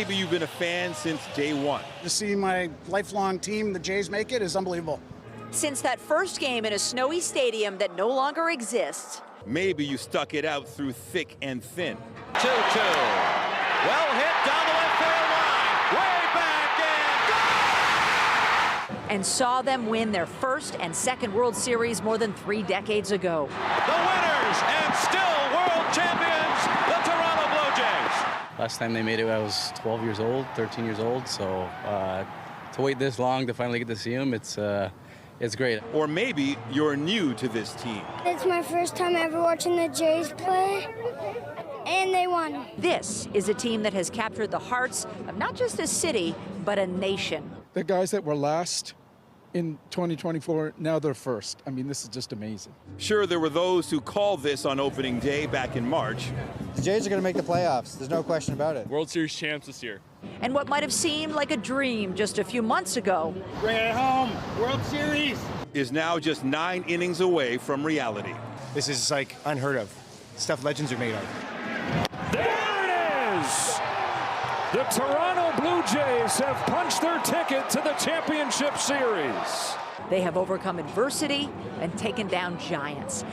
maybe you've been a fan since day one. To see my lifelong team, the Jays, make it is unbelievable. Since that first game in a snowy stadium that no longer exists. Maybe you stuck it out through thick and thin. 2-2. Well hit down the left field line. Way back and And saw them win their first and second World Series more than 3 decades ago. the winners and still world champions, the Toronto Blue Jays. Last time they made it, I was 12 years old, 13 years old. So to wait this long to finally get to see them, it's great. Or maybe you're new to this team. It's my first time ever watching the Jays play, and they won. This is a team that has captured the hearts of not just a city, but a nation. The guys that were last in 2024, now they're first. I mean, this is just amazing. Sure, there were those who called this on opening day back in March. The Jays are going to make the playoffs. There's no question about it. World Series champs this year. And what might have seemed like a dream just a few months ago. Bring it home, World Series. Is now just 9 innings away from reality. This is like unheard of. Stuff legends are made of. There it is! The Toronto Blue Jays have punched their ticket to the championship series. They have overcome adversity and taken down giants.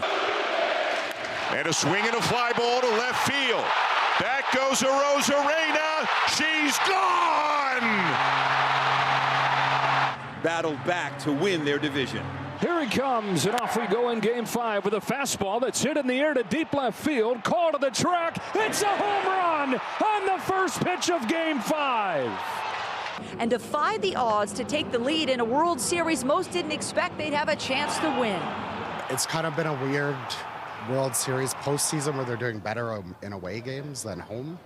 And a swing and a fly ball to left field. Back goes Arozarena. She's gone! Battled back to win their division. Here he comes, and off we go in Game 5 with a fastball that's hit in the air to deep left field. Call to the track. It's a home run on the first pitch of Game 5. And defied the odds to take the lead in a World Series most didn't expect they'd have a chance to win. It's kind of been a weird World Series postseason where they're doing better in away games than home.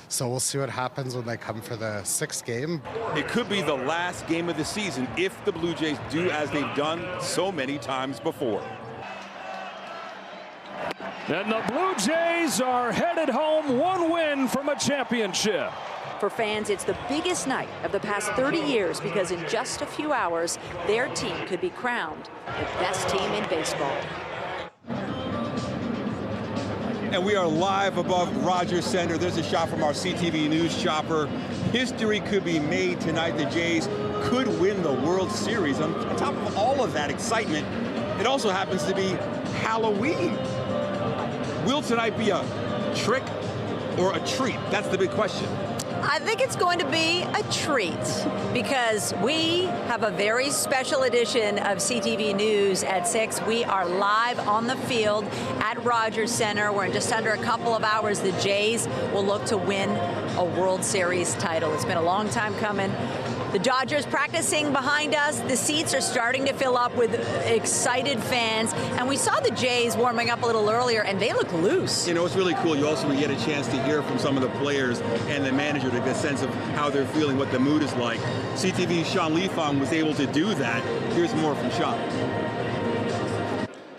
So we'll see what happens when they come for the 6th game. It could be the last game of the season if the Blue Jays do as they've done so many times before. And the Blue Jays are headed home, 1 win from a championship. For fans, it's the biggest night of the past 30 years because in just a few hours, their team could be crowned the best team in baseball. And we are live above Rogers Center. There's a shot from our CTV News chopper. History could be made tonight. The Jays could win the World Series. On top of all of that excitement, it also happens to be Halloween. Will tonight be a trick or a treat? That's the big question. I think it's going to be a treat because we have a very special edition of CTV News at 6. We are live on the field at Rogers Center, where in just under a couple of hours, the Jays will look to win a World Series title. It's been a long time coming. The Dodgers practicing behind us. The seats are starting to fill up with excited fans. And we saw the Jays warming up a little earlier, and they look loose. You know, it's really cool. You also get a chance to hear from some of the players and the manager to get a sense of how they're feeling, what the mood is like. CTV's Sean Leafong was able to do that. Here's more from Sean.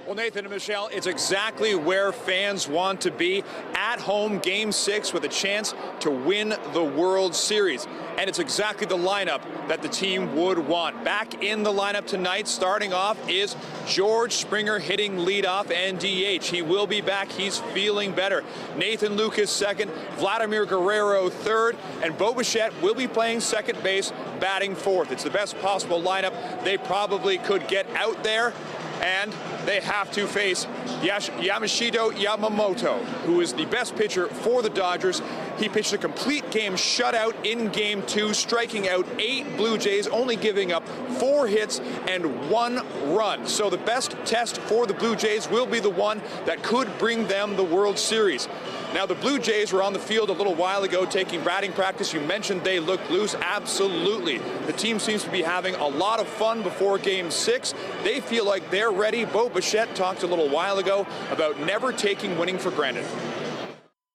Well, Nathan and Michelle, it's exactly where fans want to be, at home, Game 6, with a chance to win the World Series. And it's exactly the lineup that the team would want. Back in the lineup tonight, starting off, is George Springer hitting leadoff and DH. He will be back. He's feeling better. Nathan Lucas second, Vladimir Guerrero third, and Bo Bichette will be playing second base, batting fourth. It's the best possible lineup they probably could get out there. And they have to face Yamashita Yamamoto, who is the best pitcher for the Dodgers. He pitched a complete game shutout in Game 2, striking out 8 Blue Jays, only giving up 4 hits and 1 run. So the best test for the Blue Jays will be the one that could bring them the World Series. Now, the Blue Jays were on the field a little while ago taking batting practice. You mentioned they looked loose. Absolutely. The team seems to be having a lot of fun before Game 6. They feel like they're ready. Bo Bichette talked a little while ago about never taking winning for granted.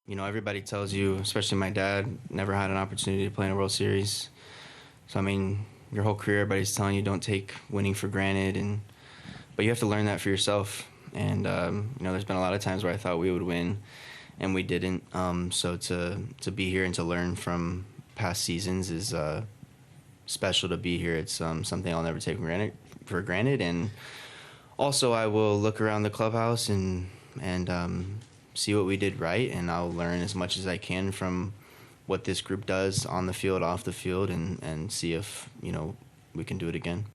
You know, everybody tells you, especially my dad, never had an opportunity to play in a World Series. So, I mean, your whole career, everybody's telling you don't take winning for granted. But you have to learn that for yourself. And, you know, there's been a lot of times where I thought we would win, and we didn't. So to be here and to learn from past seasons is special to be here. It's something I'll never take for granted. And also, I will look around the clubhouse and see what we did right, and I'll learn as much as I can from what this group does on the field, off the field, and see if, we can do it again.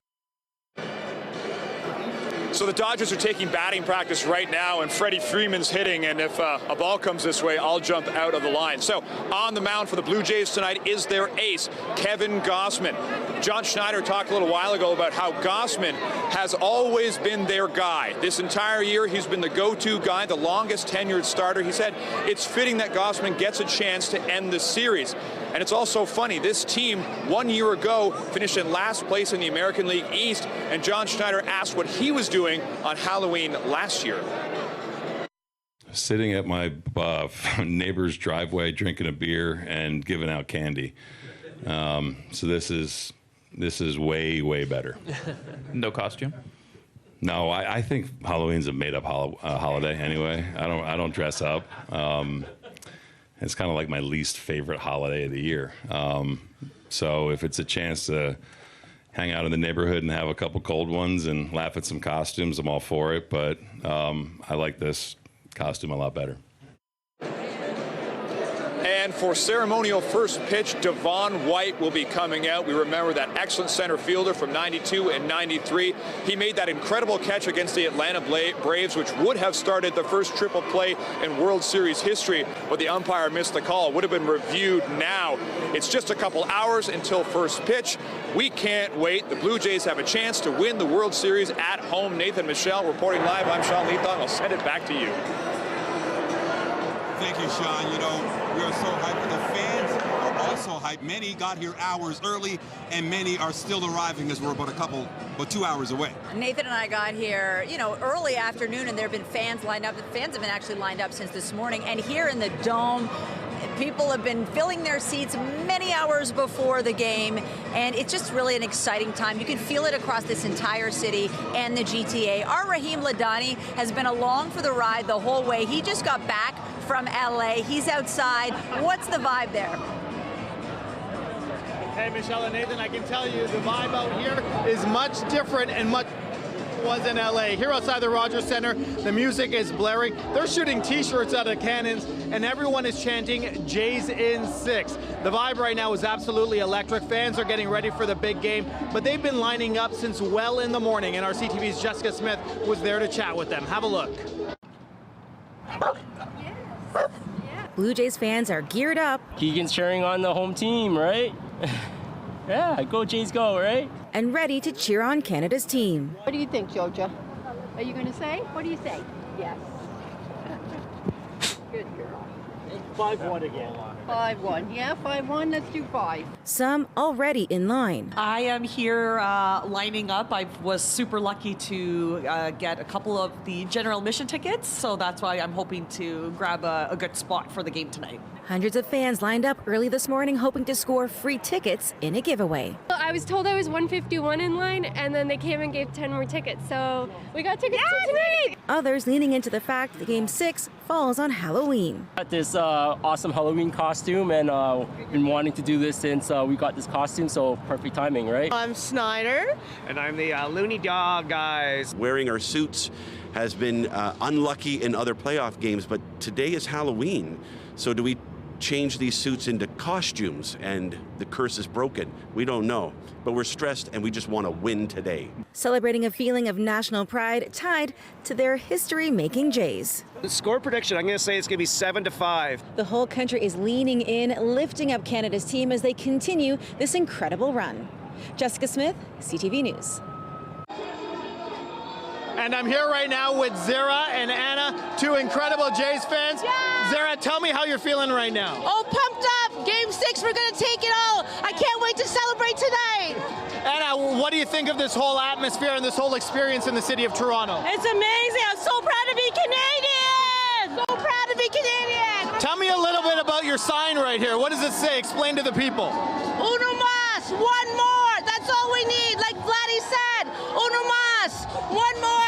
So the Dodgers are taking batting practice right now, and Freddie Freeman's hitting, and if a ball comes this way, I'll jump out of the line. So on the mound for the Blue Jays tonight is their ace, Kevin Gausman. John Schneider talked a little while ago about how Gausman has always been their guy. This entire year, he's been the go-to guy, the longest tenured starter. He said it's fitting that Gausman gets a chance to end the series. And it's also funny, this team 1 year ago finished in last place in the American League East, and John Schneider asked what he was doing on Halloween last year. Sitting at my neighbor's driveway, drinking a beer and giving out candy. So this is way, way better. No costume? No, I think Halloween's a made-up holiday anyway. I don't dress up. It's kind of like my least favorite holiday of the year. So if it's a chance to hang out in the neighborhood and have a couple cold ones and laugh at some costumes, I'm all for it. But I like this costume a lot better. And for ceremonial first pitch, Devon White will be coming out. We remember that excellent center fielder from 92 and 93. He made that incredible catch against the Atlanta Braves, which would have started the first triple play in World Series history, but the umpire missed the call. It would have been reviewed now. It's just a couple hours until first pitch. We can't wait. The Blue Jays have a chance to win the World Series at home. Nathan Michelle reporting live. I'm Sean Leathong. I'll send it back to you. Thank you, Sean. We are so hyped. The fans are also hyped. Many got here hours early, and many are still arriving as we're about 2 hours away. Nathan and I got here, early afternoon, and there have been fans lined up. The fans have been actually lined up since this morning. And here in the Dome, people have been filling their seats many hours before the game, and it's just really an exciting time. You can feel it across this entire city and the GTA. Our Raheem Ladani has been along for the ride the whole way. He just got back from LA. He's outside. What's the vibe there? Hey, Michelle and Nathan, I can tell you the vibe out here is much different and much was in LA. Here outside the Rogers Center, the music is blaring. They're shooting t-shirts out of cannons, and everyone is chanting Jays in 6. The vibe right now is absolutely electric. Fans are getting ready for the big game, but they've been lining up since well in the morning, and our CTV's Jessica Smith was there to chat with them. Have a look. Blue Jays fans are geared up. Keegan's cheering on the home team, right? Yeah, go Jays go, right? And ready to cheer on Canada's team. What do you think, Georgia? Are you going to say? What do you say? Yes. Good girl. 5-1 again. 5-1. Yeah, 5-1. Let's do 5. Some already in line. I am here lining up. I was super lucky to get a couple of the general admission tickets, so that's why I'm hoping to grab a good spot for the game tonight. Hundreds of fans lined up early this morning hoping to score free tickets in a giveaway. I was told I was 151 in line, and then they came and gave 10 more tickets, so we got tickets for tonight. Others leaning into the fact that Game 6 falls on Halloween. Got this awesome Halloween costume, and been wanting to do this since we got this costume, so perfect timing, right? I'm Snyder. And I'm the Looney Dog guys. Wearing our suits has been unlucky in other playoff games, but today is Halloween. So do we change these suits into costumes and the curse is broken? We don't know, but we're stressed and we just want to win today. Celebrating a feeling of national pride tied to their history-making Jays. The score prediction, I'm going to say it's going to be 7-5. The whole country is leaning in, lifting up Canada's team as they continue this incredible run. Jessica Smith, CTV News. And I'm here right now with Zara and Anna, two incredible Jays fans. Yeah. Zara, tell me how you're feeling right now. Oh, pumped up. Game 6, we're going to take it all. I can't wait to celebrate tonight. Anna, what do you think of this whole atmosphere and this whole experience in the city of Toronto? It's amazing. I'm so proud to be Canadian. So proud to be Canadian. Tell me a little bit about your sign right here. What does it say? Explain to the people. Uno más, one more. That's all we need. Like Vladdy said, uno más, one more.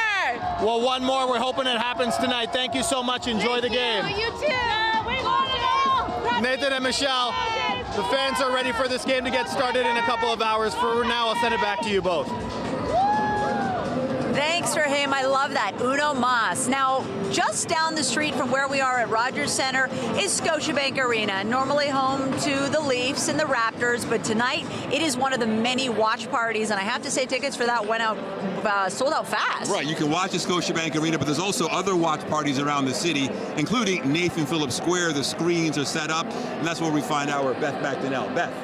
Well, one more. We're hoping it happens tonight. Thank you so much. Enjoy the game. You too. Nathan and Michelle, the fans are ready for this game to get started in a couple of hours. For now, I'll send it back to you both. Thanks for him. I love that. Uno mas. Now, just down the street from where we are at Rogers Center is Scotiabank Arena, normally home to the Leafs and the Raptors, but tonight it is one of the many watch parties, and I have to say tickets for that went out, sold out fast. Right, you can watch at Scotiabank Arena, but there's also other watch parties around the city, including Nathan Phillips Square. The screens are set up, and that's where we find our Beth McDonnell. Beth.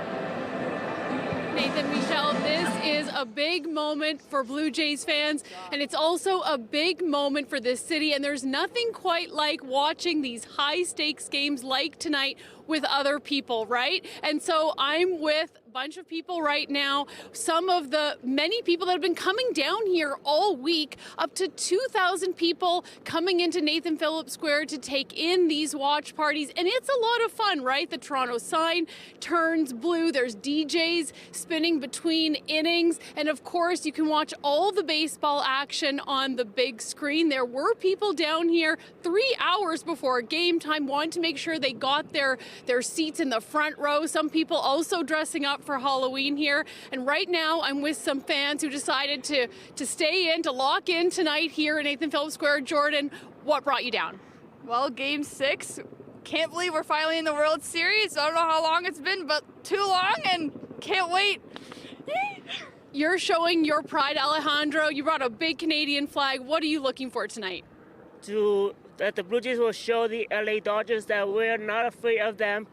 Nathan, Michelle, this is a big moment for Blue Jays fans, and it's also a big moment for this city, and there's nothing quite like watching these high-stakes games like tonight with other people, right? And so I'm with a bunch of people right now, some of the many people that have been coming down here all week, up to 2,000 people coming into Nathan Phillips Square to take in these watch parties, and it's a lot of fun, right? The Toronto sign turns blue, there's DJs spinning between innings, and of course you can watch all the baseball action on the big screen. There were people down here 3 hours before game time wanting to make sure they got their seats in the front row. Some people also dressing up for Halloween here. And right now I'm with some fans who decided to stay in, to lock in tonight here in Nathan Phillips Square. Jordan, what brought you down? Well, Game 6. Can't believe we're finally in the World Series. I don't know how long it's been, but too long, and can't wait. You're showing your pride, Alejandro. You brought a big Canadian flag. What are you looking for tonight? That the Blue Jays will show the LA Dodgers that we're not afraid of them.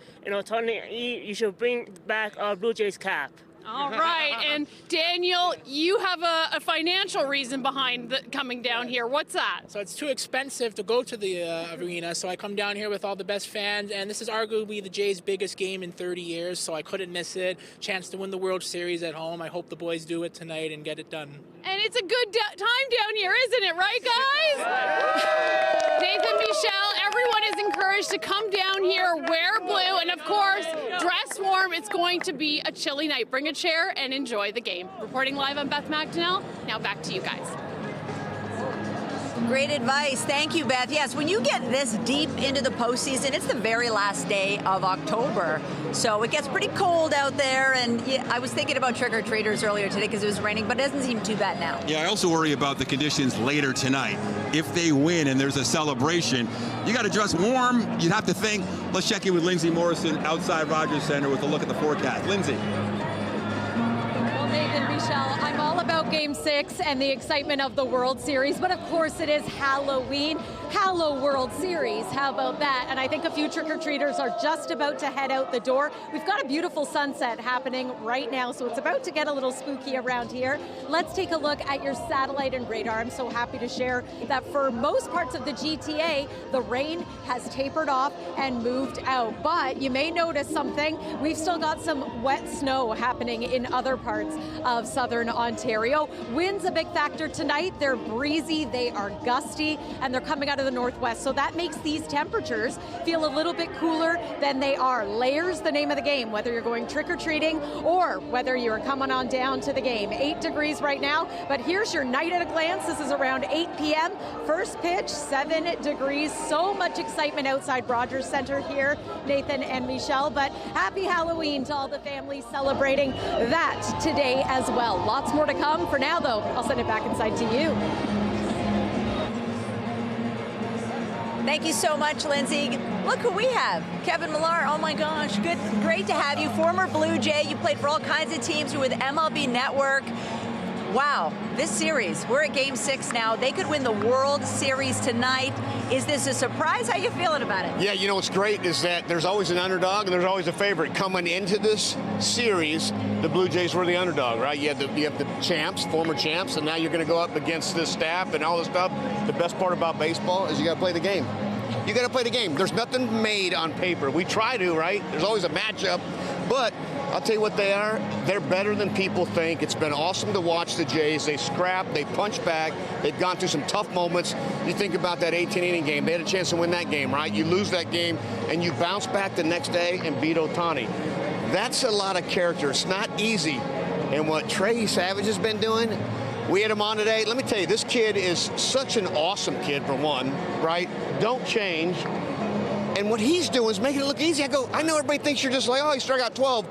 Tony E, you should bring back our Blue Jays cap. All right, and Daniel, you have a financial reason behind coming down here. What's that? So it's too expensive to go to the arena, so I come down here with all the best fans, and this is arguably the Jays' biggest game in 30 years, so I couldn't miss it. Chance to win the World Series at home. I hope the boys do it tonight and get it done. And it's a good time down here, isn't it, right, guys? Nathan, Michelle, everyone is encouraged to come down here, wear blue, and of course, dress warm. It's going to be a chilly night. Bring a chair and enjoy the game. Reporting live, I'm Beth McDonnell. Now back to you guys. Great advice. Thank you, Beth. Yes, when you get this deep into the postseason, it's the very last day of October. So it gets pretty cold out there. And yeah, I was thinking about trick-or-treaters earlier today because it was raining, but it doesn't seem too bad now. Yeah, I also worry about the conditions later tonight. If they win and there's a celebration, you got to dress warm. You'd have to think. Let's check in with Lindsay Morrison outside Rogers Center with a look at the forecast. Lindsay. Nathan, Michelle, I'm all about Game 6 and the excitement of the World Series, but of course it is Halloween. Hallow World Series, how about that? And I think a few trick-or-treaters are just about to head out the door. We've got a beautiful sunset happening right now, so it's about to get a little spooky around here. Let's take a look at your satellite and radar. I'm so happy to share that for most parts of the GTA, the rain has tapered off and moved out. But you may notice something. We've still got some wet snow happening in other parts of southern Ontario. Wind's a big factor tonight. They're breezy, they are gusty, and they're coming out of the northwest. So that makes these temperatures feel a little bit cooler than they are. Layers, the name of the game, whether you're going trick-or-treating or whether you're coming on down to the game. 8 degrees right now, but here's your night at a glance. This is around 8 p.m. First pitch, 7 degrees. So much excitement outside Rogers Center here, Nathan and Michelle, but happy Halloween to all the families celebrating that today as well. Lots more to come. For now, though, I'll send it back inside to you. Thank you so much, Lindsay. Look who we have. Kevin Millar, oh my gosh, great to have you. Former Blue Jay, you played for all kinds of teams. You're with MLB Network. Wow, this series, we're at Game 6 now. They could win the World Series tonight. Is this a surprise? How are you feeling about it? Yeah, you know what's great is that there's always an underdog and there's always a favorite. Coming into this series, the Blue Jays were the underdog, right? You have the champs, former champs, and now you're going to go up against this staff and all this stuff. The best part about baseball is you got to play the game. You got to play the game. There's nothing made on paper. We try to, right? There's always a matchup, but I'll tell you what they are. They're better than people think. It's been awesome to watch the Jays. They scrap, they punch back. They've gone through some tough moments. You think about that 18-inning game. They had a chance to win that game, right? You lose that game, and you bounce back the next day and beat Ohtani. That's a lot of character. It's not easy. And what Trey Savage has been doing, we had him on today. Let me tell you, this kid is such an awesome kid, for one, right? Don't change. And what he's doing is making it look easy. I know everybody thinks you're just like, oh, he struck out 12.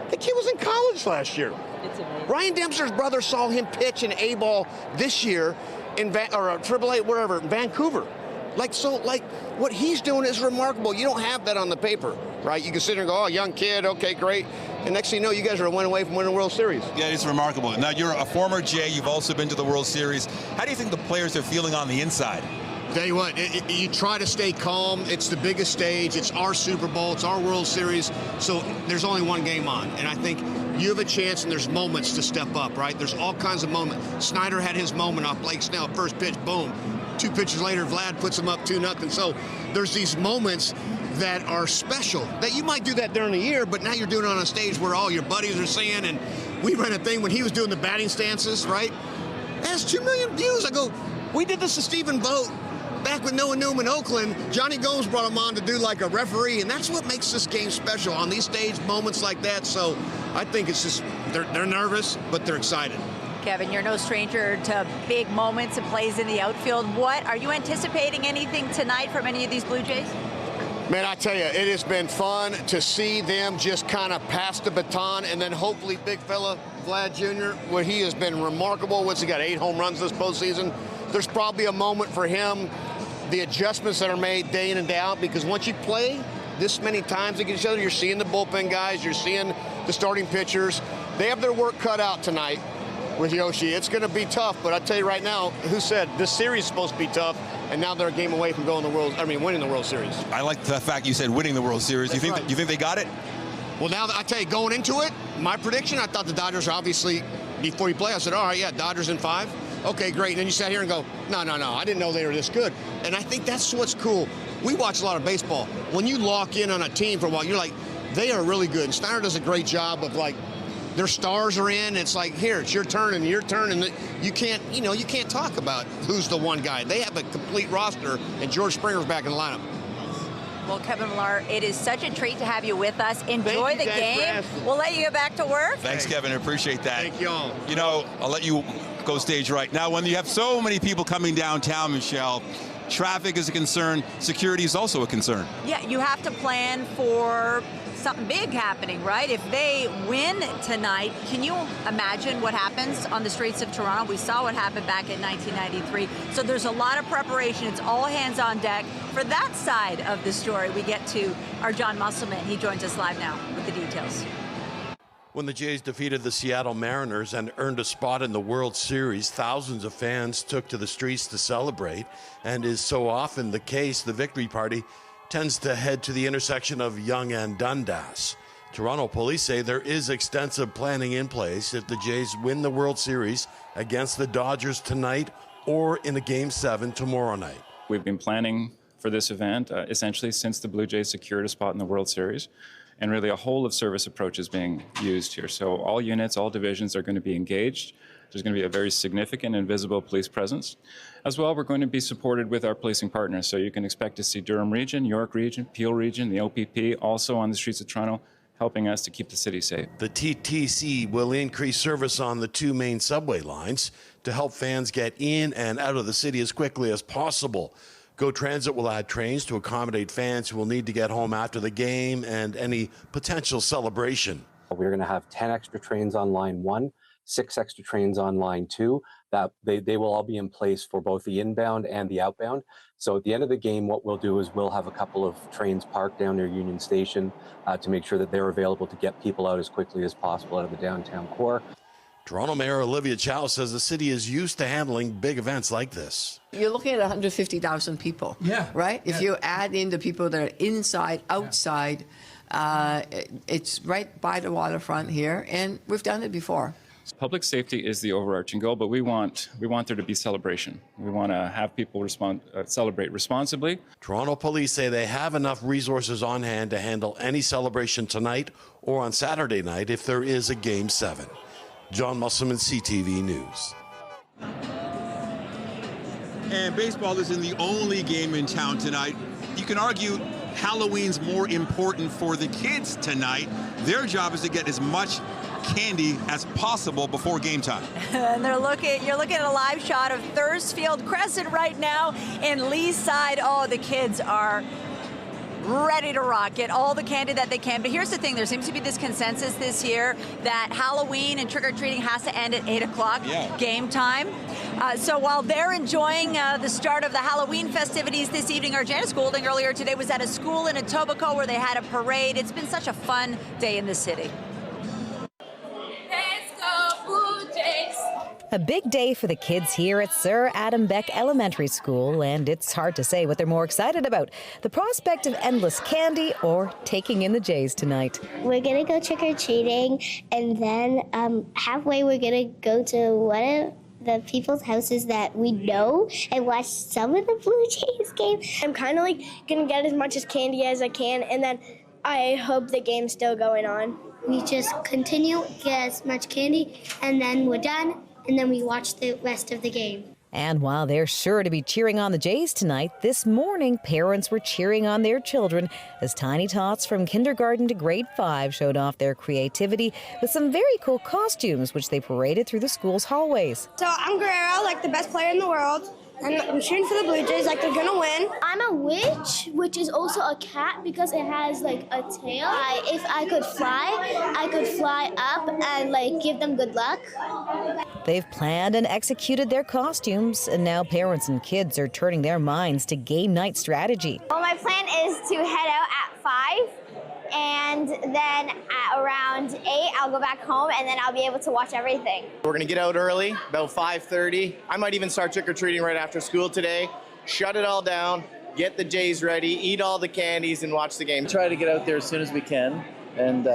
The kid was in college last year. It's amazing. Ryan Dempster's brother saw him pitch an A-ball this year in AAA, wherever, in Vancouver. Like what he's doing is remarkable. You don't have that on the paper, right? You can sit there and go, oh, young kid, okay, great. And next thing you know, you guys are a win away from winning the World Series. Yeah, it's remarkable. Now, you're a former Jay. You've also been to the World Series. How do you think the players are feeling on the inside? Tell you what, you try to stay calm. It's the biggest stage. It's our Super Bowl. It's our World Series. So there's only one game on. And I think you have a chance, and there's moments to step up, right? There's all kinds of moments. Snyder had his moment off Blake Snell. First pitch, boom. 2 pitches later, Vlad puts him up 2-0. So there's these moments that are special that you might do that during the year, but now you're doing it on a stage where all your buddies are seeing. And we ran a thing when he was doing the batting stances, right? It has 2 million views. I go, we did this to Stephen Vogt back with Noah Newman in Oakland. Johnny Gomes brought him on to do like a referee, and that's what makes this game special on these stage moments like that. So I think it's just they're nervous, but they're excited. Kevin, you're no stranger to big moments and plays in the outfield. What are you anticipating anything tonight from any of these Blue Jays? Man, I tell you, it has been fun to see them just kind of pass the baton, and then hopefully big fella Vlad Jr., where he has been remarkable. What's he got, 8 home runs this postseason? There's probably a moment for him, the adjustments that are made day in and day out, because once you play this many times against each other, you're seeing the bullpen guys, you're seeing the starting pitchers. They have their work cut out tonight with Yoshi. It's going to be tough, but I tell you right now, who said this series is supposed to be tough, and now they're a game away from winning the World Series. I like the fact you said winning the World Series. You think they got it? Well, now I tell you, going into it, my prediction, I thought the Dodgers obviously, before you play, I said, all right, yeah, Dodgers in 5. Okay, great. And then you sat here and go, no, I didn't know they were this good. And I think that's what's cool. We watch a lot of baseball. When you lock in on a team for a while, you're like, they are really good. And Snyder does a great job of like, their stars are in. It's like, here, it's your turn, and you can't talk about who's the one guy. They have a complete roster, and George Springer's back in the lineup. Well, Kevin Millar, it is such a treat to have you with us. Enjoy the game. We'll let you get back to work. Thanks, Kevin. I appreciate that. Thank you all. You know, I'll let you go stage right. Now, when you have so many people coming downtown, Michelle, traffic is a concern. Security is also a concern. Yeah, you have to plan for something big happening, right? If they win tonight, can you imagine what happens on the streets of Toronto? We saw what happened back in 1993. So there's a lot of preparation. It's all hands on deck. For that side of the story, we get to our John Musselman. He joins us live now with the details. When the Jays defeated the Seattle Mariners and earned a spot in the World Series, thousands of fans took to the streets to celebrate. And is so often the case, the victory party tends to head to the intersection of Yonge and Dundas. Toronto police say there is extensive planning in place if the Jays win the World Series against the Dodgers tonight or in a Game 7 tomorrow night. We've been planning for this event essentially since the Blue Jays secured a spot in the World Series. And really a whole of service approach is being used here. So all units, all divisions are going to be engaged. There's going to be a very significant and visible police presence. As well, we're going to be supported with our policing partners. So you can expect to see Durham Region, York Region, Peel Region, the OPP, also on the streets of Toronto, helping us to keep the city safe. The TTC will increase service on the 2 main subway lines to help fans get in and out of the city as quickly as possible. Go Transit will add trains to accommodate fans who will need to get home after the game and any potential celebration. We're going to have 10 extra trains on line 1, 6 extra trains on line 2. That they will all be in place for both the inbound and the outbound. So at the end of the game, what we'll do is we'll have a couple of trains parked down near Union Station to make sure that they're available to get people out as quickly as possible out of the downtown core. Toronto Mayor Olivia Chow says the city is used to handling big events like this. You're looking at 150,000 people, right? If you add in the people that are inside, outside, it's right by the waterfront here, and we've done it before. Public safety is the overarching goal, but we want there to be celebration. We want to have people celebrate responsibly. Toronto police say they have enough resources on hand to handle any celebration tonight or on Saturday night if there is a Game 7. John Musselman, CTV News. And baseball isn't the only game in town tonight. You can argue Halloween's more important for the kids tonight. Their job is to get as much candy as possible before game time. And you're looking at a live shot of Thursfield Crescent right now in Leaside. Oh, the kids are ready to rock, get all the candy that they can. But here's the thing, there seems to be this consensus this year that Halloween and trick-or-treating has to end at 8 o'clock, game time. So while they're enjoying the start of the Halloween festivities this evening, our Janice Goulding earlier today was at a school in Etobicoke where they had a parade. It's been such a fun day in the city. Let's go Blue Jays! A big day for the kids here at Sir Adam Beck Elementary School, and it's hard to say what they're more excited about, the prospect of endless candy or taking in the Jays tonight. We're going to go trick-or-treating, and then halfway we're going to go to one of the people's houses that we know and watch some of the Blue Jays game. I'm kind of like going to get as much as candy as I can, and then I hope the game's still going on. We just continue, get as much candy, and then we're done. And then we watch the rest of the game. And while they're sure to be cheering on the Jays tonight, this morning parents were cheering on their children as tiny tots from kindergarten to grade 5 showed off their creativity with some very cool costumes, which they paraded through the school's hallways. So I'm Guerrero, like the best player in the world. And I'm cheering for the Blue Jays like they're gonna win. I'm a witch, which is also a cat because it has like a tail. If I could fly up and like give them good luck. They've planned and executed their costumes, and now parents and kids are turning their minds to game night strategy. Well, my plan is to head out at 5. And then at around 8, I'll go back home, and then I'll be able to watch everything. We're going to get out early, about 5:30. I might even start trick-or-treating right after school today. Shut it all down, get the Jays ready, eat all the candies, and watch the game. Try to get out there as soon as we can, and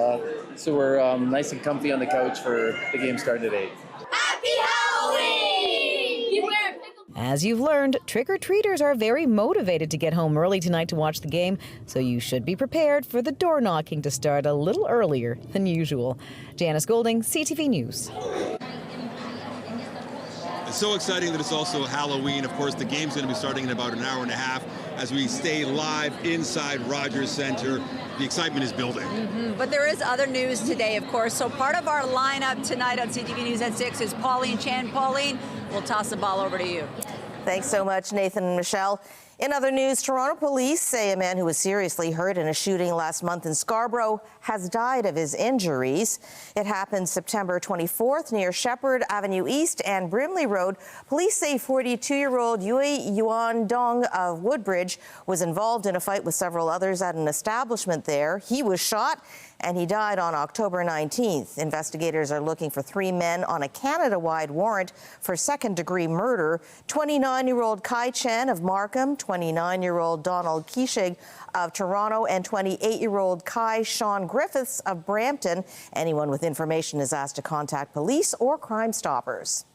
so we're nice and comfy on the couch for the game starting at 8. Happy Halloween! As you've learned, trick-or-treaters are very motivated to get home early tonight to watch the game, so you should be prepared for the door knocking to start a little earlier than usual. Janice Goulding, CTV News. It's so exciting that it's also Halloween. Of course, the game's going to be starting in about an hour and a half as we stay live inside Rogers Centre. The excitement is building. But there is other news today, of course. So part of our lineup tonight on CTV News at 6 is Pauline Chan. Pauline, we'll toss the ball over to you. Thanks so much, Nathan and Michelle. In other news, Toronto police say a man who was seriously hurt in a shooting last month in Scarborough has died of his injuries. It happened September 24th near Shepherd Avenue East and Brimley Road. Police say 42-year-old Yui Yuan Dong of Woodbridge was involved in a fight with several others at an establishment there. He was shot and he died on October 19th. Investigators are looking for 3 men on a Canada-wide warrant for second-degree murder. 29-year-old Kai Chen of Markham, 29-year-old Donald Kishig of Toronto, and 28-year-old Kai Sean Griffiths of Brampton. Anyone with information is asked to contact police or Crime Stoppers.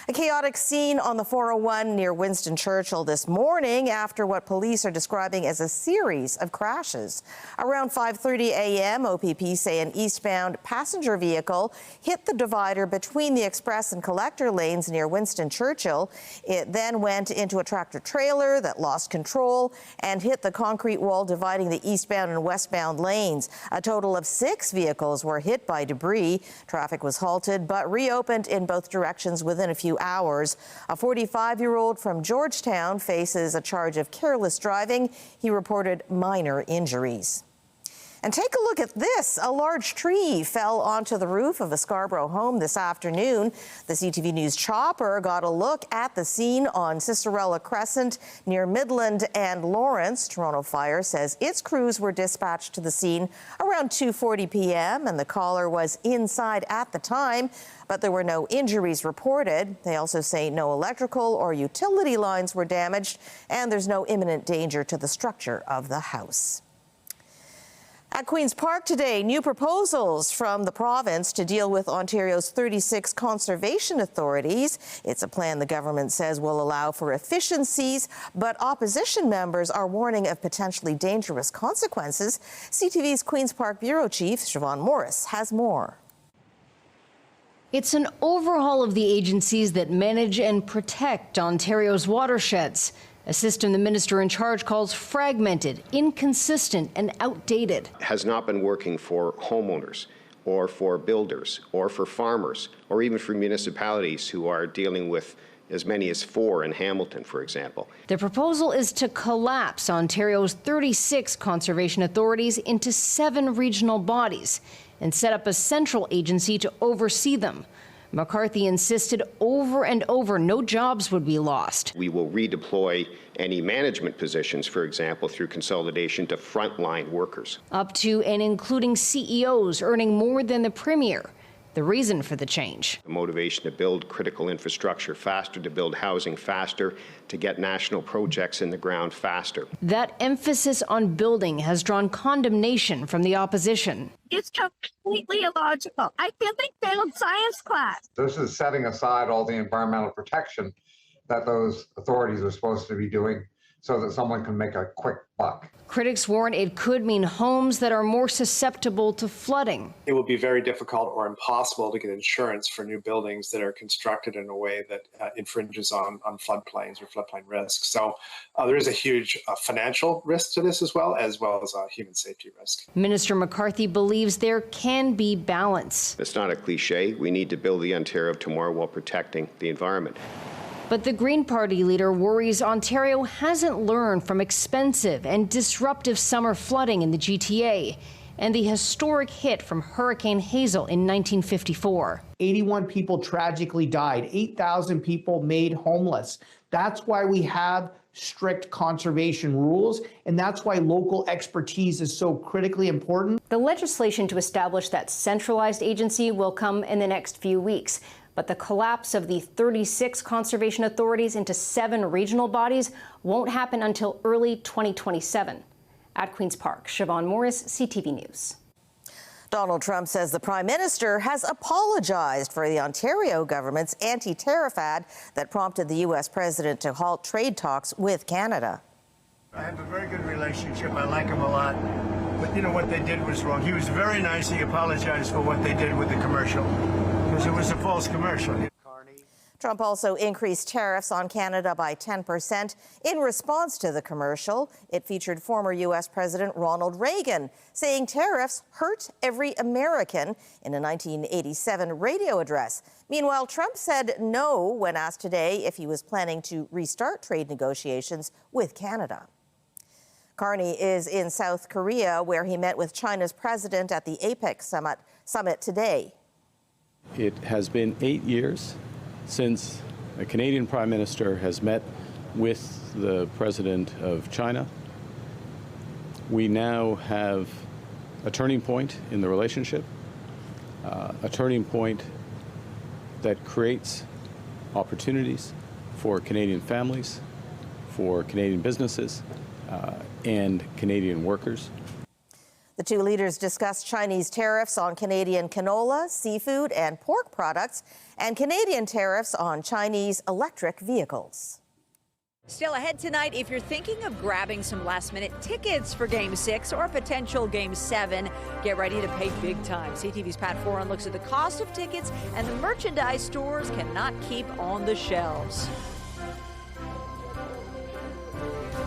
A chaotic scene on the 401 near Winston Churchill this morning after what police are describing as a series of crashes. Around 5:30 a.m., OPP say an eastbound passenger vehicle hit the divider between the express and collector lanes near Winston Churchill. It then went into a tractor trailer that lost control and hit the concrete wall dividing the eastbound and westbound lanes. A total of 6 vehicles were hit by debris. Traffic was halted but reopened in both directions within a few hours. A 45-year-old from Georgetown faces a charge of careless driving. He reported minor injuries. And take a look at this. A large tree fell onto the roof of a Scarborough home this afternoon. The CTV News chopper got a look at the scene on Cicerella Crescent near Midland and Lawrence. Toronto Fire says its crews were dispatched to the scene around 2:40 p.m. and the caller was inside at the time, but there were no injuries reported. They also say no electrical or utility lines were damaged and there's no imminent danger to the structure of the house. At Queen's Park today, new proposals from the province to deal with Ontario's 36 conservation authorities. It's a plan the government says will allow for efficiencies, but opposition members are warning of potentially dangerous consequences. CTV's Queen's Park Bureau Chief, Siobhan Morris, has more. It's an overhaul of the agencies that manage and protect Ontario's watersheds, a system the minister in charge calls fragmented, inconsistent, and outdated. Has not been working for homeowners or for builders or for farmers or even for municipalities who are dealing with as many as 4 in Hamilton, for example. The proposal is to collapse Ontario's 36 conservation authorities into 7 regional bodies and set up a central agency to oversee them. McCarthy insisted over and over no jobs would be lost. We will redeploy any management positions, for example, through consolidation to frontline workers. Up to and including CEOs earning more than the Premier. The reason for the change. The motivation to build critical infrastructure faster, to build housing faster, to get national projects in the ground faster. That emphasis on building has drawn condemnation from the opposition. It's completely illogical. I feel like failed science class. This is setting aside all the environmental protection that those authorities are supposed to be doing so that someone can make a quick buck. Critics warn it could mean homes that are more susceptible to flooding. It will be very difficult or impossible to get insurance for new buildings that are constructed in a way that infringes on floodplains or floodplain risks. So there is a huge financial risk to this as well as a human safety risk. Minister McCarthy believes there can be balance. It's not a cliche. We need to build the Ontario of tomorrow while protecting the environment. But the Green Party leader worries Ontario hasn't learned from expensive and disruptive summer flooding in the GTA and the historic hit from Hurricane Hazel in 1954. 81 people tragically died, 8,000 people made homeless. That's why we have strict conservation rules, and that's why local expertise is so critically important. The legislation to establish that centralized agency will come in the next few weeks. But the collapse of the 36 conservation authorities into 7 regional bodies won't happen until early 2027. At Queen's Park, Siobhan Morris, CTV News. Donald Trump says the Prime Minister has apologized for the Ontario government's anti-tariff ad that prompted the U.S. president to halt trade talks with Canada. I have a very good relationship. I like him a lot. But you know what they did was wrong. He was very nice. He apologized for what they did with the commercial because it was a false commercial. Trump also increased tariffs on Canada by 10% in response to the commercial. It featured former U.S. President Ronald Reagan saying tariffs hurt every American in a 1987 radio address. Meanwhile, Trump said no when asked today if he was planning to restart trade negotiations with Canada. Carney is in South Korea, where he met with China's president at the APEC summit today. It has been 8 years since a Canadian Prime Minister has met with the President of China. We now have a turning point in the relationship, a turning point that creates opportunities for Canadian families, for Canadian businesses, and Canadian workers. The two leaders discussed Chinese tariffs on Canadian canola, seafood, and pork products, and Canadian tariffs on Chinese electric vehicles. Still ahead tonight, if you're thinking of grabbing some last-minute tickets for Game 6 or a potential Game 7, get ready to pay big time. CTV's Pat Foran looks at the cost of tickets and the merchandise stores cannot keep on the shelves.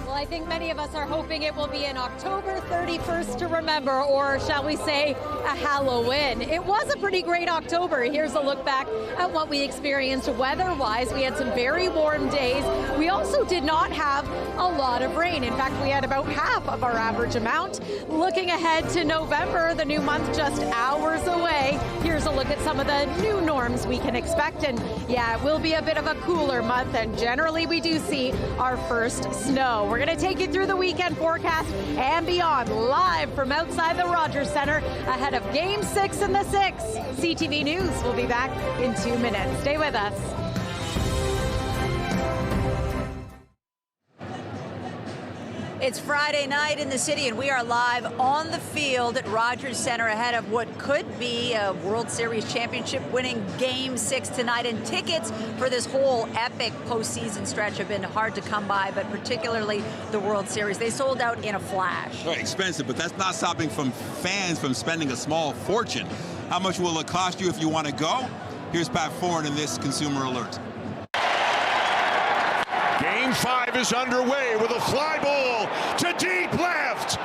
Well, I think many of us are hoping it will be an October 31st to remember, or shall we say, a Halloween. It was a pretty great October. Here's a look back at what we experienced weather-wise. We had some very warm days. We also did not have a lot of rain. In fact, we had about half of our average amount. Looking ahead to November, the new month just hours away. Here's a look at some of the new norms we can expect. And yeah, it will be a bit of a cooler month, and generally we do see our first snow. We're going to take you through the weekend forecast and beyond, live from outside the Rogers Centre ahead of Game 6 and the 6. CTV News will be back in 2 minutes. Stay with us. It's Friday night in the city, and we are live on the field at Rogers Centre ahead of what could be a World Series championship-winning Game 6 tonight. And tickets for this whole epic postseason stretch have been hard to come by, but particularly the World Series. They sold out in a flash. Right, expensive, but that's not stopping fans from spending a small fortune. How much will it cost you if you want to go? Here's Pat Foran in this Consumer Alert. Game 5 is underway with a fly ball to deep left.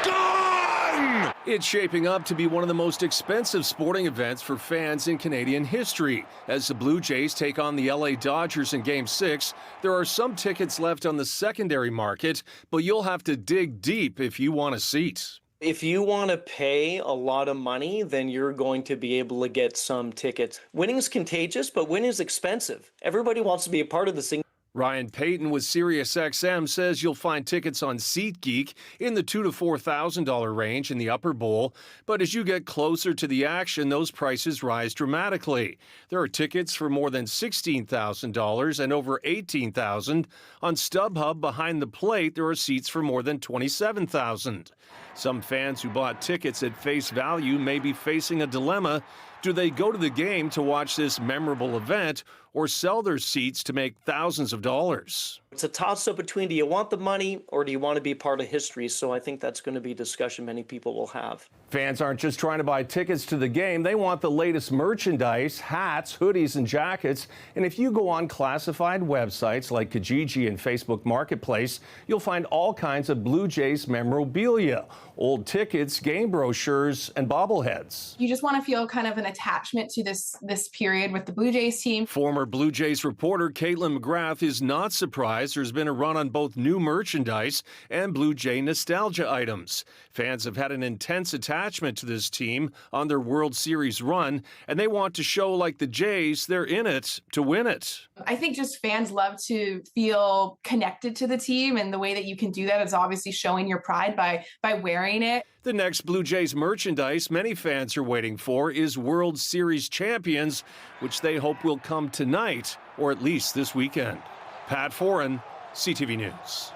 Gone! It's shaping up to be one of the most expensive sporting events for fans in Canadian history. As the Blue Jays take on the LA Dodgers in Game 6, there are some tickets left on the secondary market, but you'll have to dig deep if you want a seat. If you want to pay a lot of money, then you're going to be able to get some tickets. Winning's contagious, but winning's expensive. Everybody wants to be a part of this thing. Ryan Payton with SiriusXM says you'll find tickets on SeatGeek in the $2,000 to $4,000 range in the upper bowl, but as you get closer to the action, those prices rise dramatically. There are tickets for more than $16,000 and over $18,000. On StubHub behind the plate, there are seats for more than $27,000. Some fans who bought tickets at face value may be facing a dilemma. Do they go to the game to watch this memorable event or sell their seats to make thousands of dollars? It's a toss-up between, do you want the money or do you want to be part of history? So I think that's going to be a discussion many people will have. Fans aren't just trying to buy tickets to the game. They want the latest merchandise, hats, hoodies, and jackets. And if you go on classified websites like Kijiji and Facebook Marketplace, you'll find all kinds of Blue Jays memorabilia, old tickets, game brochures, and bobbleheads. You just want to feel kind of an attachment to this period with the Blue Jays team. Former Blue Jays reporter Caitlin McGrath is not surprised there's been a run on both new merchandise and Blue Jay nostalgia items. Fans have had an intense attachment to this team on their World Series run, and they want to show, like the Jays, they're in it to win it. I think just fans love to feel connected to the team, and the way that you can do that is obviously showing your pride by wearing it. The next Blue Jays merchandise many fans are waiting for is World Series champions, which they hope will come tonight or at least this weekend. Pat Foran, CTV News.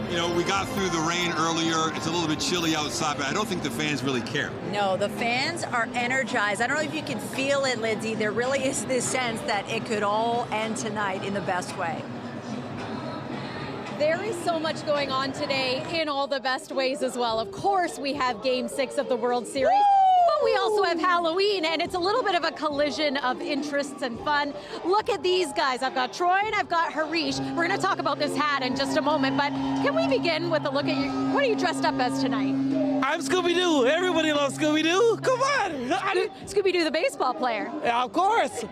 You know, we got through the rain earlier. It's a little bit chilly outside, but I don't think the fans really care. No, the fans are energized. I don't know if you can feel it, Lindsay. There really is this sense that it could all end tonight in the best way. There is so much going on today in all the best ways as well. Of course, we have Game 6 of the World Series. But we also have Halloween, and it's a little bit of a collision of interests and fun. Look at these guys. I've got Troy and I've got Harish. We're going to talk about this hat in just a moment, but can we begin with a look at you? What are you dressed up as tonight? I'm Scooby-Doo. Everybody loves Scooby-Doo. Come on. Scooby-Doo, the baseball player. Yeah, of course.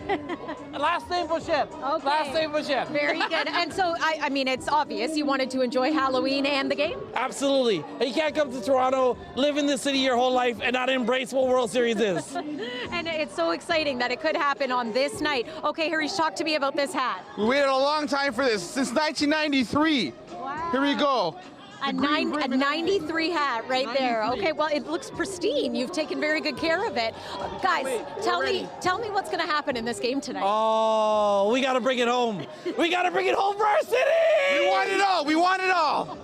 Last name Bouchette. Okay. Last name Bouchette. Very good. And so, I mean, it's obvious you wanted to enjoy Halloween and the game? Absolutely. You can't come to Toronto, live in this city your whole life, and not embrace what World Series is. And it's so exciting that it could happen on this night. Okay, Harish, talk to me about this hat. We waited a long time for this, since 1993. Wow. Here we go. A 93 hat right there. Okay, well, it looks pristine. You've taken very good care of it. Guys, tell me what's going to happen in this game tonight. Oh, we got to bring it home. We got to bring it home for our city. We want it all. We want it all.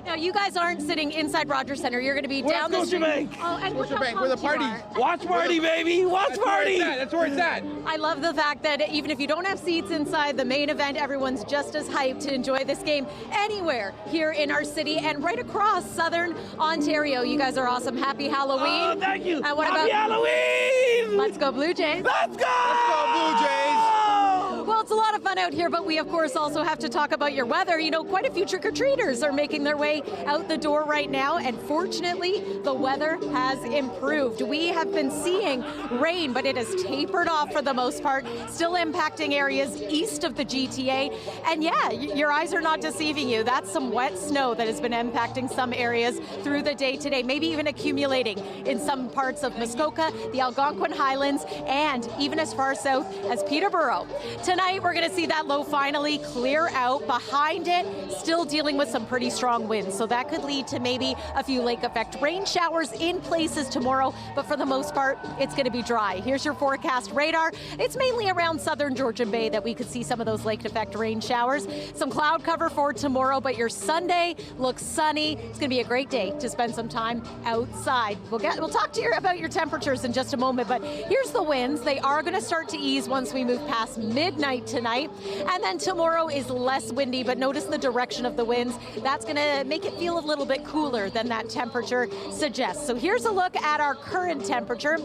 Now, you guys aren't sitting inside Rogers Center. You're going to be down the street. Bank. Oh, and Scotia Bank. Where the party. Watch party, baby. Watch party. That's where it's at. I love the fact that even if you don't have seats inside the main event, everyone's just as hyped to enjoy this game anywhere here in our city and right across Southern Ontario. You guys are awesome. Happy Halloween. Oh, thank you. And what Happy about Halloween. Let's go Blue Jays. Let's go. Let's go Blue Jays. Well, it's a lot of fun out here, but we, of course, also have to talk about your weather. You know, quite a few trick-or-treaters are making their way out the door right now, and fortunately, the weather has improved. We have been seeing rain, but it has tapered off for the most part, still impacting areas east of the GTA. And yeah, your eyes are not deceiving you. That's some wet snow that has been impacting some areas through the day today, maybe even accumulating in some parts of Muskoka, the Algonquin Highlands, and even as far south as Peterborough. Tonight, we're going to see that low finally clear out. Behind it, still dealing with some pretty strong winds, so that could lead to maybe a few lake effect rain showers in places tomorrow, but for the most part, it's going to be dry. Here's your forecast radar. It's mainly around southern Georgian Bay that we could see some of those lake effect rain showers. Some cloud cover for tomorrow, but your Sunday looks sunny. It's going to be a great day to spend some time outside. We'll talk to you about your temperatures in just a moment, but here's the winds. They are going to start to ease once we move past midnight tonight, and then tomorrow is less windy, but notice the direction of the winds. That's going to make it feel a little bit cooler than that temperature suggests. So here's a look at our current temperature.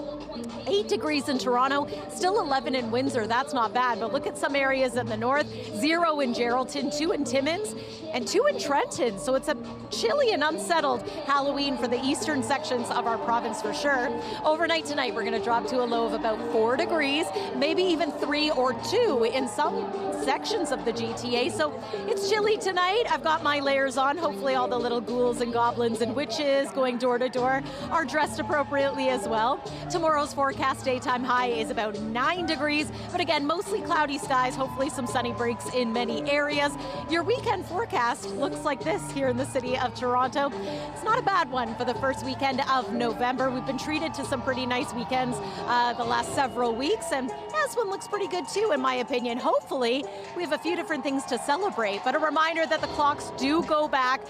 8 degrees in Toronto, still 11 in Windsor. That's not bad, but look at some areas in the north. 0 in Geraldton, 2 in Timmins, and 2 in Trenton. So it's chilly and unsettled Halloween for the eastern sections of our province for sure. Overnight tonight, we're going to drop to a low of about 4 degrees, maybe even 3 or 2 in some sections of the GTA. So it's chilly tonight. I've got my layers on. Hopefully all the little ghouls and goblins and witches going door to door are dressed appropriately as well. Tomorrow's forecast daytime high is about 9 degrees, but again, mostly cloudy skies, hopefully some sunny breaks in many areas. Your weekend forecast looks like this here in the city of Toronto. It's not a bad one for the first weekend of November. We've been treated to some pretty nice weekends the last several weeks, and this one looks pretty good too, in my opinion. Hopefully, we have a few different things to celebrate, but a reminder that the clocks do go back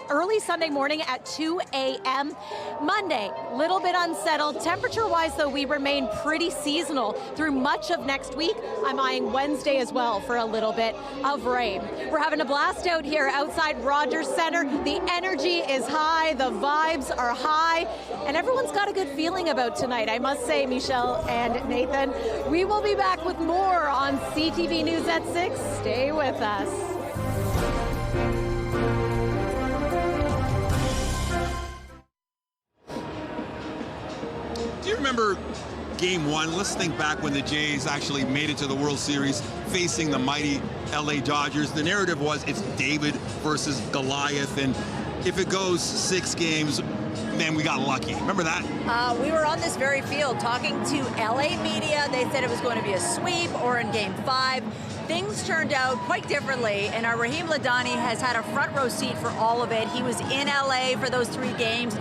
early Sunday morning at 2 a.m. Monday, a little bit unsettled. Temperature-wise, though, we remain pretty seasonal through much of next week. I'm eyeing Wednesday as well for a little bit of rain. We're having a blast out here outside Rogers Centre. The energy is high, the vibes are high, and everyone's got a good feeling about tonight, I must say, Michelle and Nathan. We will be back with more on CTV News at 6. Stay with us. Do you remember Game 1? Let's think back when the Jays actually made it to the World Series facing the mighty LA Dodgers. The narrative was it's David versus Goliath, and if it goes 6 games, man, we got lucky. Remember that? We were on this very field talking to LA media. They said it was going to be a sweep or in Game 5. Things turned out quite differently, and our Raheem Ladani has had a front row seat for all of it. He was in LA for those 3 games,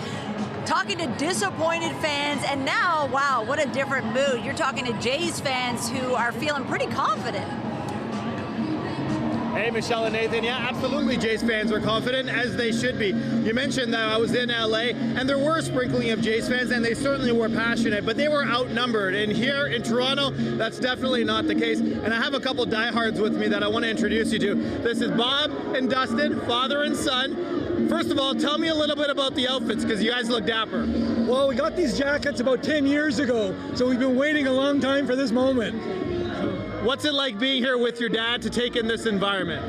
talking to disappointed fans, and now, wow, what a different mood. You're talking to Jays fans who are feeling pretty confident. Hey, Michelle and Nathan. Yeah, absolutely. Jays fans were confident, as they should be. You mentioned that I was in LA, and there were a sprinkling of Jays fans, and they certainly were passionate, but they were outnumbered. And here in Toronto, that's definitely not the case. And I have a couple diehards with me that I want to introduce you to. This is Bob and Dustin, father and son. First of all, tell me a little bit about the outfits, because you guys look dapper. Well, we got these jackets about 10 years ago, so we've been waiting a long time for this moment. What's it like being here with your dad to take in this environment?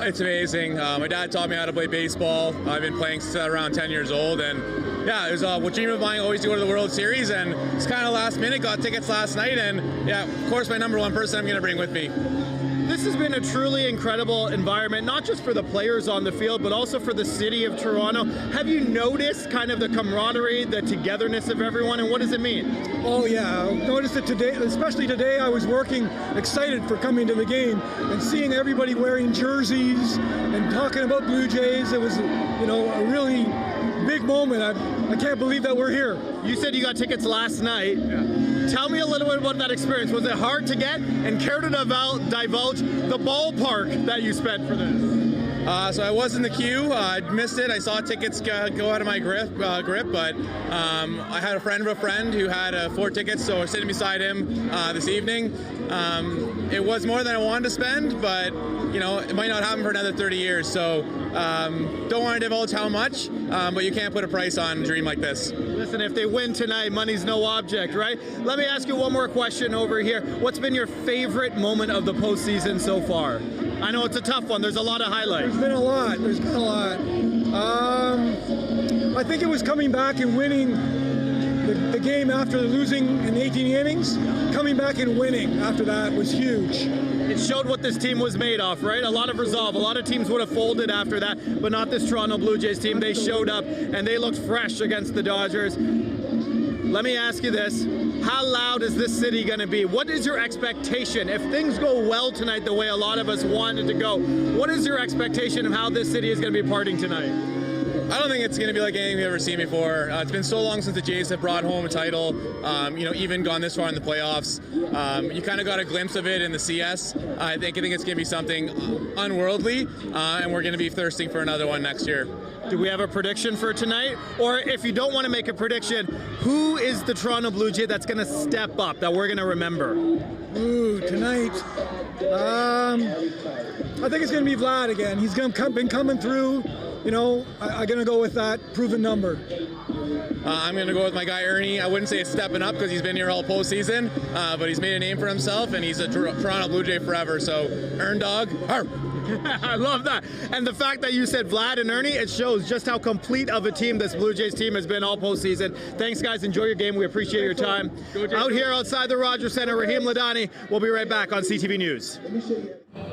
It's amazing. My dad taught me how to play baseball. I've been playing since around 10 years old, and yeah, it was a dream of mine always to go to the World Series, and it's kind of last minute. Got tickets last night, and yeah, of course, my number 1 person I'm going to bring with me. This has been a truly incredible environment, not just for the players on the field, but also for the city of Toronto. Have you noticed kind of the camaraderie, the togetherness of everyone, and what does it mean? Oh yeah, I've noticed it today, especially today. I was working, excited for coming to the game and seeing everybody wearing jerseys and talking about Blue Jays. It was, a really big moment. I can't believe that we're here. You said you got tickets last night. Yeah. Tell me a little bit about that experience. Was it hard to get? And care to divulge the ballpark that you spent for this? So I was in the queue. I missed it. I saw tickets go out of my grip, but I had a friend of a friend who had 4 tickets, so I was sitting beside him this evening. It was more than I wanted to spend, but it might not happen for another 30 years. So don't want to divulge how much, but you can't put a price on a dream like this. Listen, if they win tonight, money's no object, right? Let me ask you one more question over here. What's been your favorite moment of the postseason so far? I know it's a tough one. There's a lot of highlights. There's been a lot. I think it was coming back and winning the game after losing in 18 innings. Coming back and winning after that was huge. It showed what this team was made of, right? A lot of resolve. A lot of teams would have folded after that, but not this Toronto Blue Jays team. They showed up, and they looked fresh against the Dodgers. Let me ask you this. How loud is this city going to be? What is your expectation? If things go well tonight the way a lot of us wanted to go, what is your expectation of how this city is going to be partying tonight? I don't think it's going to be like anything we've ever seen before. It's been so long since the Jays have brought home a title, even gone this far in the playoffs. You kind of got a glimpse of it in the CS. I think it's going to be something unworldly, and we're going to be thirsting for another one next year. Do we have a prediction for tonight? Or if you don't want to make a prediction, who is the Toronto Blue Jay that's going to step up, that we're going to remember? Ooh, tonight. I think it's going to be Vlad again. He's been coming through. I'm going to go with that proven number. I'm going to go with my guy Ernie. I wouldn't say it's stepping up because he's been here all postseason, but he's made a name for himself, and he's a Toronto Blue Jay forever. So, Ern Dog, arr. I love that. And the fact that you said Vlad and Ernie, it shows just how complete of a team this Blue Jays team has been all postseason. Thanks, guys. Enjoy your game. We appreciate your time. Out here outside the Rogers Center, Raheem Ladani. We'll be right back on CTV News.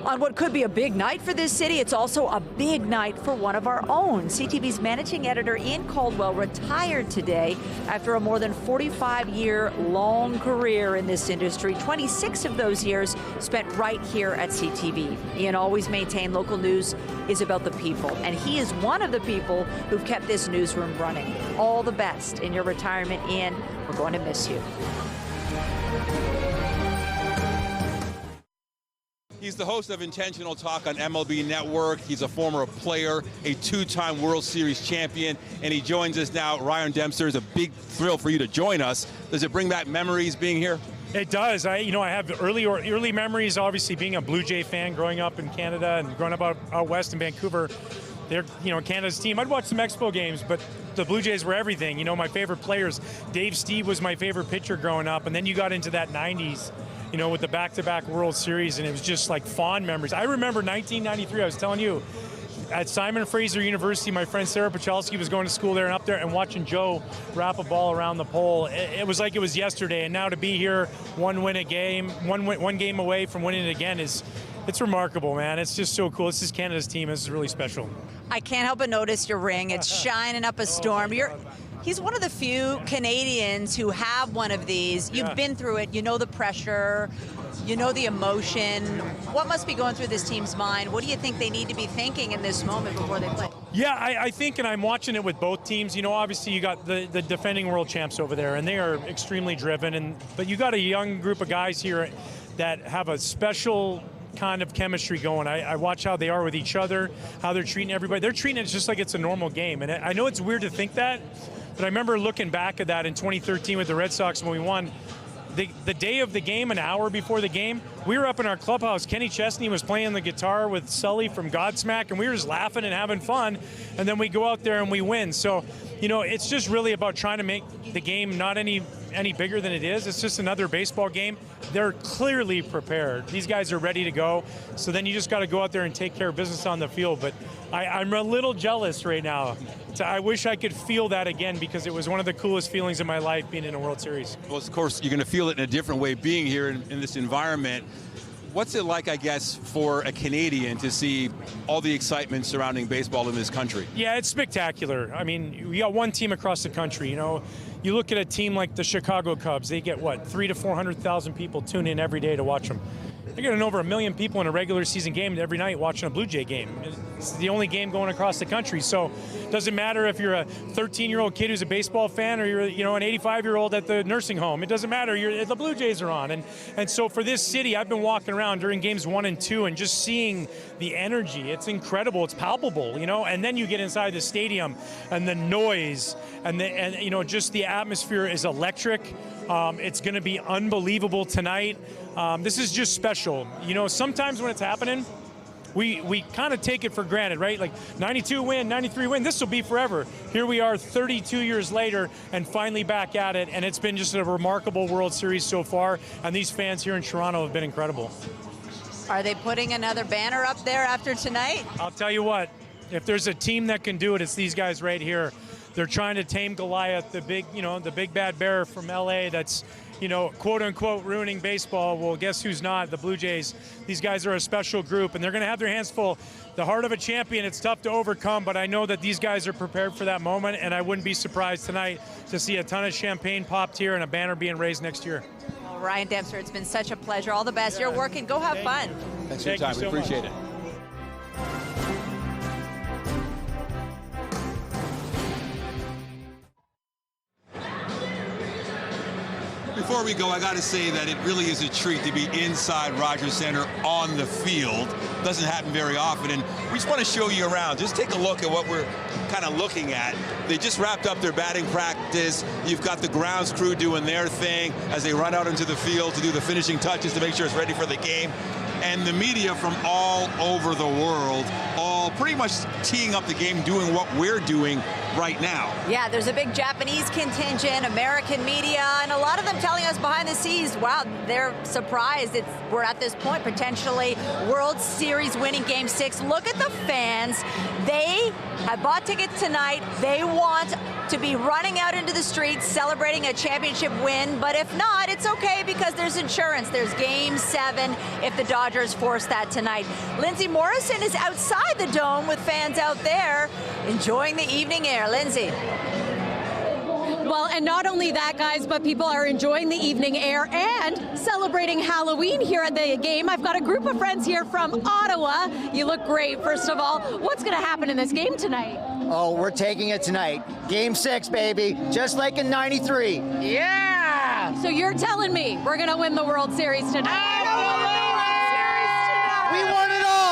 On what could be a big night for this city, it's also a big night for one of our own. CTV's managing editor Ian Caldwell retired today after a more than 45-year long career in this industry. 26 of those years spent right here at CTV. Ian always maintained local news is about the people, and he is one of the people who've kept this newsroom running. All the best in your retirement, Ian. We're going to miss you. He's the host of Intentional Talk on MLB Network. He's a former player, a two-time World Series champion, and he joins us now. Ryan Dempster, is a big thrill for you to join us. Does it bring back memories being here? It does. I have early memories, obviously, being a Blue Jay fan growing up in Canada and growing up out west in Vancouver. They're, Canada's team. I'd watch some Expo games, but the Blue Jays were everything. My favorite players, Dave Steve was my favorite pitcher growing up, and then you got into that 90s. With the back-to-back World Series, and it was just like fond memories. I remember 1993, I was telling you, at Simon Fraser University, my friend Sarah Pachalski was going to school there and up there and watching Joe wrap a ball around the pole. It was like it was yesterday, and now to be here, one game away from winning it again it's remarkable, man. It's just so cool. This is Canada's team. This is really special. I can't help but notice your ring. It's shining up a storm. He's one of the few Canadians who have one of these. You've been through it. You know the pressure. You know the emotion. What must be going through this team's mind? What do you think they need to be thinking in this moment before they play? Yeah, I think, and I'm watching it with both teams. Obviously you got the defending world champs over there, and they are extremely driven. But you got a young group of guys here that have a special kind of chemistry going. I watch how they are with each other, how they're treating everybody. They're treating it just like it's a normal game. And I know it's weird to think that, but I remember looking back at that in 2013 with the Red Sox when we won. The day of the game, an hour before the game, we were up in our clubhouse. Kenny Chesney was playing the guitar with Sully from Godsmack, and we were just laughing and having fun. And then we go out there and we win. So, it's just really about trying to make the game not any bigger than it is. It's just another baseball game. They're clearly prepared. These guys are ready to go. So then you just got to go out there and take care of business on the field. But I'm a little jealous right now. I wish I could feel that again, because it was one of the coolest feelings in my life being in a World Series. Well, of course, you're going to feel it in a different way being here in this environment. What's it like, I guess, for a Canadian to see all the excitement surrounding baseball in this country? Yeah, it's spectacular. I mean, we got one team across the country. You look at a team like the Chicago Cubs, they get, 300,000 to 400,000 people tune in every day to watch them. They're getting over 1 million people in a regular season game every night watching a Blue Jay game. It's the only game going across the country. So it doesn't matter if you're a 13-year-old kid who's a baseball fan or you're an 85-year-old at the nursing home. It doesn't matter. The Blue Jays are on. And so for this city, I've been walking around during games 1 and 2 and just seeing the energy. It's incredible. It's palpable, and then you get inside the stadium and the noise and just the atmosphere is electric. It's going to be unbelievable tonight. This is just special. Sometimes when it's happening, we kind of take it for granted, right? Like 92 win, 93 win, this will be forever. Here we are 32 years later and finally back at it, and it's been just a remarkable World Series so far, and these fans here in Toronto have been incredible. Are they putting another banner up there after tonight? I'll tell you what, if there's a team that can do it, it's these guys right here. They're trying to tame Goliath, the big bad bear from LA that's, quote unquote ruining baseball. Well, guess who's not? The Blue Jays. These guys are a special group, and they're going to have their hands full. The heart of a champion, it's tough to overcome, but I know that these guys are prepared for that moment, and I wouldn't be surprised tonight to see a ton of champagne popped here and a banner being raised next year. Well, Ryan Dempster, it's been such a pleasure. All the best. You're working. Go have fun. Thanks for your time. We appreciate it. Before we go, I got to say that it really is a treat to be inside Rogers Center on the field. Doesn't happen very often, and we just want to show you around. Just take a look at what we're kind of looking at. They just wrapped up their batting practice. You've got the grounds crew doing their thing as they run out into the field to do the finishing touches to make sure it's ready for the game. and the media from all over the world, all pretty much teeing up the game, doing what we're doing right now. Yeah, there's a big Japanese contingent, American media, and a lot of them telling us behind the scenes, wow, they're surprised we're at this point, potentially World Series winning Game 6. Look at the fans. They have bought tickets tonight. They want to be running out into the streets celebrating a championship win, but if not, it's okay because there's insurance. There's Game 7 if the Dodgers force that tonight. Lindsay Morrison is outside the dome with fans out there enjoying the evening air. Lindsay. Well, and not only that, guys, but people are enjoying the evening air and celebrating Halloween here at the game. I've got a group of friends here from Ottawa. You look great, first of all. What's going to happen in this game tonight? Oh, we're taking it tonight. Game 6, baby, just like in '93. Yeah! So you're telling me we're going to win the World Series tonight? We won it all!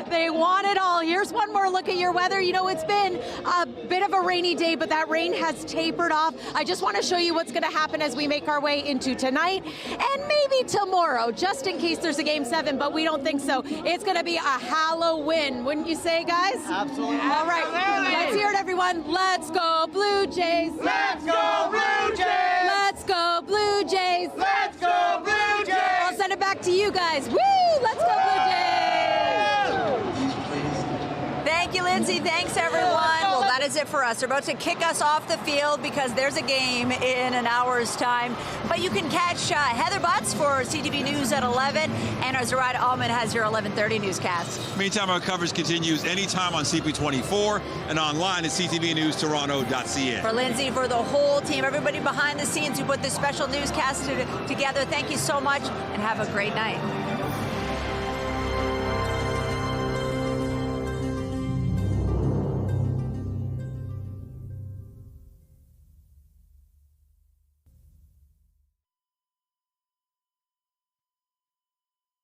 They want it all. Here's one more look at your weather. You know, it's been a bit of a rainy day, but that rain has tapered off. I just want to show you what's going to happen as we make our way into tonight and maybe tomorrow, just in case there's a Game 7, but we don't think so. It's going to be a Halloween, wouldn't you say, guys? Absolutely. All right, let's hear it, everyone. Let's go, Blue Jays. Let's go, Blue Jays. Let's go, Blue Jays. Let's go, Blue Jays. I'll send it back to you guys. Woo! Let's go, Blue Jays. Thank you, Lindsay. Thanks, everyone. Well, that is it for us. They're about to kick us off the field because there's a game in an hour's time. But you can catch Heather Butts for CTV News at 11, and Zoraida Allman has your 11:30 newscast. Meantime, our coverage continues anytime on CP24 and online at ctvnewstoronto.ca. For Lindsay, for the whole team, everybody behind the scenes who put this special newscast together, thank you so much, and have a great night.